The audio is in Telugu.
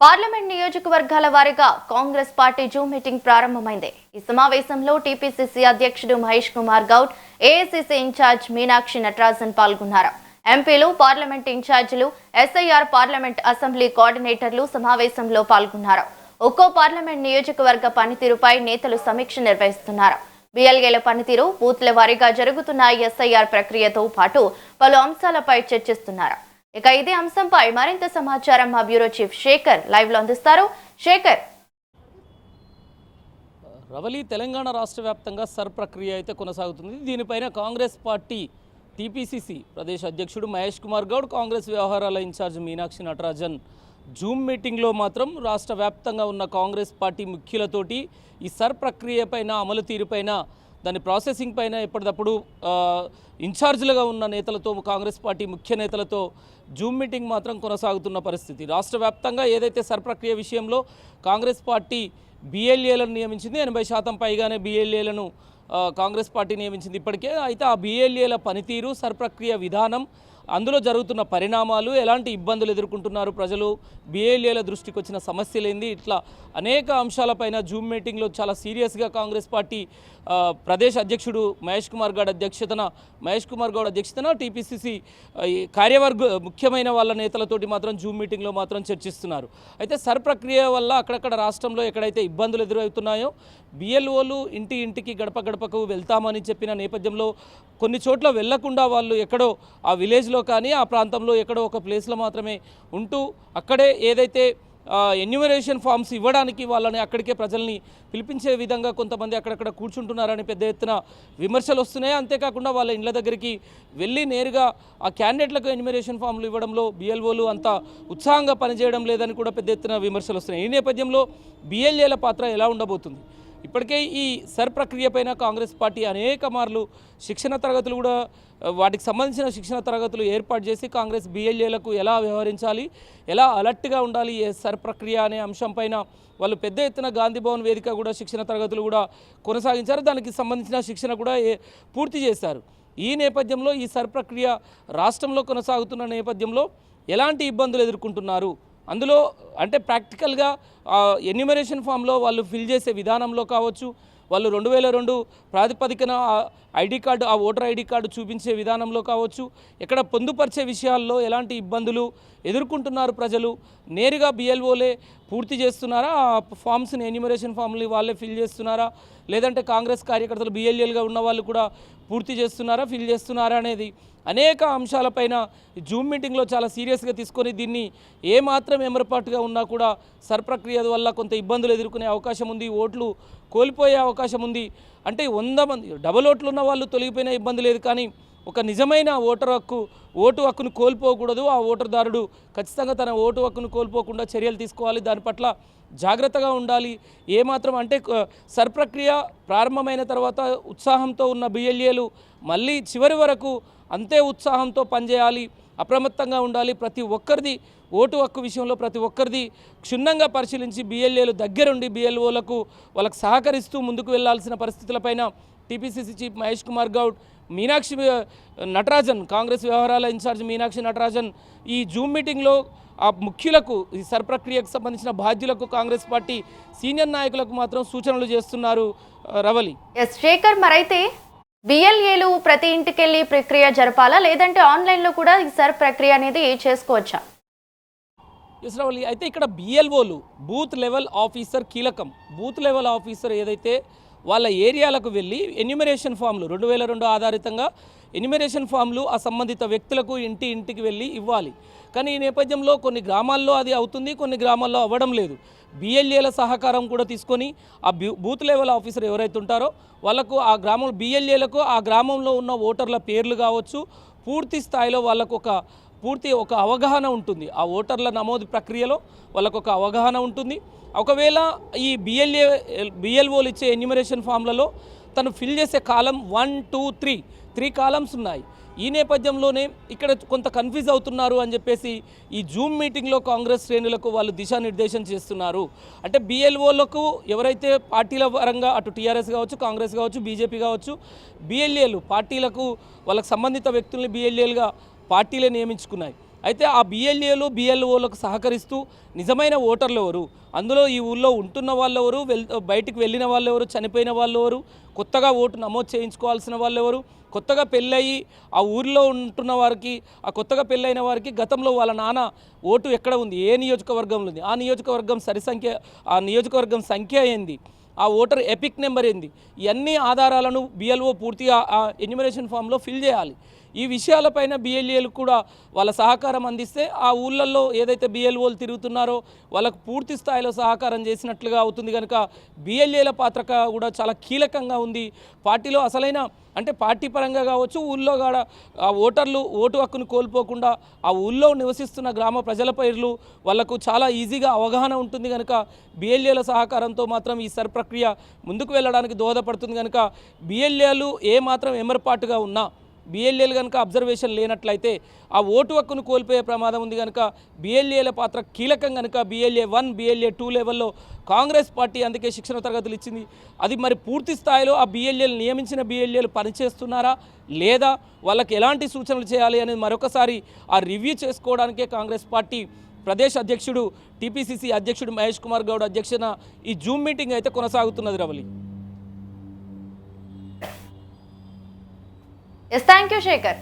పార్లమెంట్ నియోజకవర్గాల వారీగా కాంగ్రెస్ పార్టీ జూమ్ మీటింగ్ ప్రారంభమైంది. ఈ సమావేశంలో టీపీసీసీ అధ్యక్షుడు మహేష్ కుమార్ గౌడ్, ఏఐసీసీ ఇన్ఛార్జ్ మీనాక్షి నటరాజన్ పాల్గొన్నారు. ఎంపీలు, పార్లమెంట్ ఇన్ఛార్జీలు, ఎస్ఐఆర్ పార్లమెంట్ అసెంబ్లీ కోఆర్డినేటర్లు సమావేశంలో పాల్గొన్నారు. ఒక్కో పార్లమెంట్ నియోజకవర్గ పనితీరుపై నేతలు సమీక్ష నిర్వహిస్తున్నారు. బీఎల్ఏల పనితీరు, బూత్ల వారీగా జరుగుతున్న ఎస్ఐఆర్ ప్రక్రియతో పాటు పలు అంశాలపై చర్చిస్తున్నారు. ఇక ఇదే అంశంపై మరింత సమాచారం మా బ్యూరో చీఫ్ శేఖర్ లైవ్ లో అందిస్తారు. శేఖర్. రవలి తెలంగాణ రాష్ట్ర వ్యాప్తంగా సర్ ప్రక్రియ అయితే కొనసాగుతుంది. దీనిపైన కాంగ్రెస్ పార్టీ టీపీసీసీ ప్రదేశ్ అధ్యక్షుడు మహేష్ కుమార్ గౌడ్, కాంగ్రెస్ వ్యవహారాల ఇన్ఛార్జ్ మీనాక్షి నటరాజన్ జూమ్ మీటింగ్లో మాత్రం రాష్ట్ర వ్యాప్తంగా ఉన్న కాంగ్రెస్ పార్టీ ముఖ్యులతోటి ఈ సర్ ప్రక్రియ పైన, అమలు తీరుపైన, దాని ప్రాసెసింగ్ పైన ఎప్పటికప్పుడు ఇన్ఛార్జీలుగా ఉన్న నేతలతో, కాంగ్రెస్ పార్టీ ముఖ్య నేతలతో జూమ్ మీటింగ్ మాత్రం కొనసాగుతున్న పరిస్థితి. రాష్ట్ర వ్యాప్తంగా ఏదైతే సర్ ప్రక్రియ విషయంలో కాంగ్రెస్ పార్టీ బీఎల్ఏలను నియమించింది, 80% పైగానే బీఎల్ఏలను కాంగ్రెస్ పార్టీ నియమించింది ఇప్పటికే. అయితే ఆ బీఎల్ఏల పనితీరు, సర్ ప్రక్రియ విధానం, అందులో జరుగుతున్న పరిణామాలు, ఎలాంటి ఇబ్బందులు ఎదుర్కొంటున్నారు ప్రజలు, బీఎల్ఏల దృష్టికి వచ్చిన సమస్యలేంది, ఇట్లా అనేక అంశాలపైన జూమ్ మీటింగ్లో చాలా సీరియస్గా కాంగ్రెస్ పార్టీ ప్రదేశ్ అధ్యక్షుడు మహేష్ కుమార్ గౌడ్ అధ్యక్షతన టీపీసీసీ కార్యవర్గ ముఖ్యమైన వాళ్ళ నేతలతోటి మాత్రం జూమ్ మీటింగ్లో మాత్రం చర్చిస్తున్నారు. అయితే సర్ ప్రక్రియ వల్ల అక్కడక్కడ రాష్ట్రంలో ఎక్కడైతే ఇబ్బందులు ఎదురవుతున్నాయో, బిఎల్ఓలు ఇంటికి గడపకు వెళ్తామని చెప్పిన నేపథ్యంలో కొన్ని చోట్ల వెళ్లకుండా వాళ్ళు ఎక్కడో ఆ విలేజ్లో కానీ ఆ ప్రాంతంలో ఎక్కడో ఒక ప్లేస్లో మాత్రమే ఉంటూ అక్కడే ఏదైతే ఎన్యూమరేషన్ ఫామ్స్ ఇవ్వడానికి వాళ్ళని అక్కడికే ప్రజల్ని పిలిపించే విధంగా కొంతమంది అక్కడక్కడ కూర్చుంటున్నారని పెద్ద ఎత్తున విమర్శలు వస్తున్నాయి. అంతేకాకుండా వాళ్ళ ఇళ్ల దగ్గరికి వెళ్ళి నేరుగా ఆ క్యాండిడేట్లకు ఎన్యూమరేషన్ ఫామ్లు ఇవ్వడంలో బిఎల్ఓలు అంత ఉత్సాహంగా పనిచేయడం లేదని కూడా పెద్ద ఎత్తున విమర్శలు వస్తున్నాయి. ఈ నేపథ్యంలో బిఎల్ఏల పాత్ర ఎలా ఉండబోతుంది? ఇప్పటికే ఈ సర్ ప్రక్రియ పైన కాంగ్రెస్ పార్టీ అనేక మార్లు శిక్షణ తరగతులు కూడా, వాటికి సంబంధించిన శిక్షణ తరగతులు ఏర్పాటు చేసి కాంగ్రెస్ బీఎల్ఏలకు ఎలా వ్యవహరించాలి, ఎలా అలర్ట్గా ఉండాలి ఈ సర్ ప్రక్రియ అనే అంశం పైన వాళ్ళు పెద్ద ఎత్తున గాంధీ భవన్ వేదిక కూడా శిక్షణ తరగతులు కూడా కొనసాగించారు. దానికి సంబంధించిన శిక్షణ కూడా పూర్తి చేశారు. ఈ నేపథ్యంలో ఈ సర్ ప్రక్రియ రాష్ట్రంలో కొనసాగుతున్న నేపథ్యంలో ఎలాంటి ఇబ్బందులు ఎదుర్కొంటున్నారు, అందులో అంటే ప్రాక్టికల్గా ఎన్యూమరేషన్ ఫామ్లో వాళ్ళు ఫిల్ చేసే విధానంలో కావచ్చు, వాళ్ళు 2002 ప్రాతిపదికన ఐడి కార్డు, ఆ ఓటర్ ఐడి కార్డు చూపించే విధానంలో కావచ్చు, ఎక్కడ పొందుపరిచే విషయాల్లో ఎలాంటి ఇబ్బందులు ఎదుర్కొంటున్నారు ప్రజలు, నేరుగా బిఎల్ఓలే పూర్తి చేస్తున్నారా, ఆ ఫామ్స్ని, ఎన్యూమరేషన్ ఫామ్ని వాళ్ళే ఫిల్ చేస్తున్నారా, లేదంటే కాంగ్రెస్ కార్యకర్తలు బిఎల్ఏలుగా ఉన్న వాళ్ళు కూడా పూర్తి చేస్తున్నారా, ఫిల్ చేస్తున్నారా అనేది అనేక అంశాలపైన జూమ్ మీటింగ్లో చాలా సీరియస్గా తీసుకొని దీన్ని ఏమాత్రం ఎమరపాటుగా ఉన్నా కూడా సర్ ప్రక్రియ వల్ల కొంత ఇబ్బందులు ఎదుర్కొనే అవకాశం ఉంది, ఓట్లు కోల్పోయే అవకాశం ఉంది. అంటే 100 మంది డబల్ ఓట్లు ఉన్న వాళ్ళు తొలగిపోయిన ఇబ్బంది లేదు, కానీ ఒక నిజమైన ఓటు హక్కును కోల్పోకూడదు. ఆ ఓటర్దారుడు ఖచ్చితంగా తన ఓటు హక్కును కోల్పోకుండా చర్యలు తీసుకోవాలి, దాని పట్ల జాగ్రత్తగా ఉండాలి. ఏమాత్రం అంటే సర్ ప్రక్రియ ప్రారంభమైన తర్వాత ఉత్సాహంతో ఉన్న బిఎల్ఏలు మళ్ళీ చివరి వరకు అంతే ఉత్సాహంతో పనిచేయాలి, అప్రమత్తంగా ఉండాలి. ప్రతి ఒక్కరిది ఓటు హక్కు విషయంలో ప్రతి ఒక్కరిది క్షుణ్ణంగా పరిశీలించి బిఎల్ఏలు దగ్గరుండి బిఎల్ఓలకు వాళ్ళకు సహకరిస్తూ ముందుకు వెళ్లాల్సిన పరిస్థితులపైన టీపీసీసీ చీఫ్ మహేష్ కుమార్ గౌడ్, మీనాక్షి నటరాజన్, కాంగ్రెస్ వ్యవహారాల ఇన్ఛార్జ్ మీనాక్షి నటరాజన్ ఈ జూమ్ మీటింగ్లో ఆ ముఖ్యులకు, ఈ సర్ ప్రక్రియకు సంబంధించిన బాధ్యులకు, కాంగ్రెస్ పార్టీ సీనియర్ నాయకులకు మాత్రం సూచనలు చేస్తున్నారు. రవలి. శేఖర్, మరైతే బిఎల్ఏలు ప్రతి ఇంటికెళ్ళి ప్రక్రియ జరపాలా, లేదంటే ఆన్లైన్లో కూడా ఈ సర్ ప్రక్రియ అనేది చేసుకోవచ్చా? ఎస్ రవలి, అయితే ఇక్కడ బిఎల్ఓలు, బూత్ లెవెల్ ఆఫీసర్ కీలకం. బూత్ లెవెల్ ఆఫీసర్ ఏదైతే వాళ్ళ ఏరియాలకు వెళ్ళి ఎన్యూమరేషన్ ఫామ్లు 2002 ఆధారితంగా ఎన్యూమరేషన్ ఫామ్లు ఆ సంబంధిత వ్యక్తులకు ఇంటికి వెళ్ళి ఇవ్వాలి. కానీ ఈ నేపథ్యంలో కొన్ని గ్రామాల్లో అది అవుతుంది, కొన్ని గ్రామాల్లో అవ్వడం లేదు. బిఎల్ఏల సహకారం కూడా తీసుకొని ఆ బూత్ లెవెల్ ఆఫీసర్ ఎవరైతే ఉంటారో వాళ్ళకు ఆ గ్రామంలో బిఎల్ఏలకు ఆ గ్రామంలో ఉన్న ఓటర్ల పేర్లు కావచ్చు, పూర్తి స్థాయిలో వాళ్ళకు ఒక అవగాహన ఉంటుంది. ఆ ఓటర్ల నమోదు ప్రక్రియలో వాళ్ళకు ఒక అవగాహన ఉంటుంది. ఒకవేళ ఈ బిఎల్ఓలు ఇచ్చే ఎన్యూమరేషన్ ఫామ్లలో తను ఫిల్ చేసే కాలం 1, 2, 3 కాలమ్స్ ఉన్నాయి. ఈ నేపథ్యంలోనే ఇక్కడ కొంత కన్ఫ్యూజ్ అవుతున్నారు అని చెప్పేసి ఈ జూమ్ మీటింగ్లో కాంగ్రెస్ శ్రేణులకు వాళ్ళు దిశానిర్దేశం చేస్తున్నారు. అంటే బిఎల్ఓలకు ఎవరైతే పార్టీల పరంగా అటు టీఆర్ఎస్ కావచ్చు, కాంగ్రెస్ కావచ్చు, బీజేపీ కావచ్చు, బిఎల్ఏలు పార్టీలకు వాళ్ళకు సంబంధిత వ్యక్తుల్ని బిఎల్ఏలుగా పార్టీలే నియమించుకున్నాయి. అయితే ఆ బిఎల్ఏలు బిఎల్ఓలకు సహకరిస్తూ నిజమైన ఓటర్లు ఎవరు, అందులో ఈ ఊళ్ళో ఉంటున్న వాళ్ళు ఎవరు, బయటికి వెళ్ళిన వాళ్ళు ఎవరు, చనిపోయిన వాళ్ళు ఎవరు, కొత్తగా ఓటు నమోదు చేయించుకోవాల్సిన వాళ్ళు ఎవరు, కొత్తగా పెళ్ళయి ఆ ఊరిలో ఉంటున్న వారికి, ఆ కొత్తగా పెళ్ళైన వారికి గతంలో వాళ్ళ నాన్న ఓటు ఎక్కడ ఉంది, ఏ నియోజకవర్గంలో ఉంది, ఆ నియోజకవర్గం సంఖ్య ఏంది, ఆ ఓటర్ ఎపిక్ నెంబర్ ఏంది, ఇవన్నీ ఆధారాలను బిఎల్ఓ పూర్తిగా ఆ ఎన్యూమరేషన్ ఫామ్లో ఫిల్ చేయాలి. ఈ విషయాలపైన బిఎల్ఏలు కూడా వాళ్ళ సహకారం అందిస్తే ఆ ఊళ్ళల్లో ఏదైతే బిఎల్ఓలు తిరుగుతున్నారో వాళ్ళకు పూర్తి స్థాయిలో సహకారం చేసినట్లుగా అవుతుంది. కనుక బిఎల్ఏల పాత్ర కూడా చాలా కీలకంగా ఉంది. పార్టీలో అసలైన అంటే పార్టీ పరంగా కావచ్చు, ఊళ్ళో కూడా ఆ ఓటర్లు ఓటు హక్కును కోల్పోకుండా ఆ ఊళ్ళో నివసిస్తున్న గ్రామ ప్రజల పేర్లు వాళ్లకు చాలా ఈజీగా అవగాహన ఉంటుంది. కనుక బిఎల్ఏల సహకారంతో మాత్రం ఈ సర్ ప్రక్రియ ముందుకు వెళ్ళడానికి దోహదపడుతుంది. కనుక బిఎల్ఏలు ఏ మాత్రం ఎమర్పాటుగా ఉన్నా, బిఎల్ఏలు కనుక అబ్జర్వేషన్ లేనట్లయితే ఆ ఓటు హక్కును కోల్పోయే ప్రమాదం ఉంది. కనుక బిఎల్ఏల పాత్ర కీలకం. కనుక బిఎల్ఏ 1, బిఎల్ఏ 2 లెవెల్లో కాంగ్రెస్ పార్టీ అందుకే శిక్షణ తరగతులు ఇచ్చింది. అది మరి పూర్తి స్థాయిలో ఆ బిఎల్ఏలు నియమించిన బిఎల్ఏలు పనిచేస్తున్నారా లేదా, వాళ్ళకి ఎలాంటి సూచనలు చేయాలి అనేది మరొకసారి ఆ రివ్యూ చేసుకోవడానికే కాంగ్రెస్ పార్టీ ప్రదేశ్ అధ్యక్షుడు టీపీసీసీ అధ్యక్షుడు మహేష్ కుమార్ గౌడ్ అధ్యక్షన ఈ జూమ్ మీటింగ్ అయితే కొనసాగుతున్నది. రవలి. Thank you Shekhar.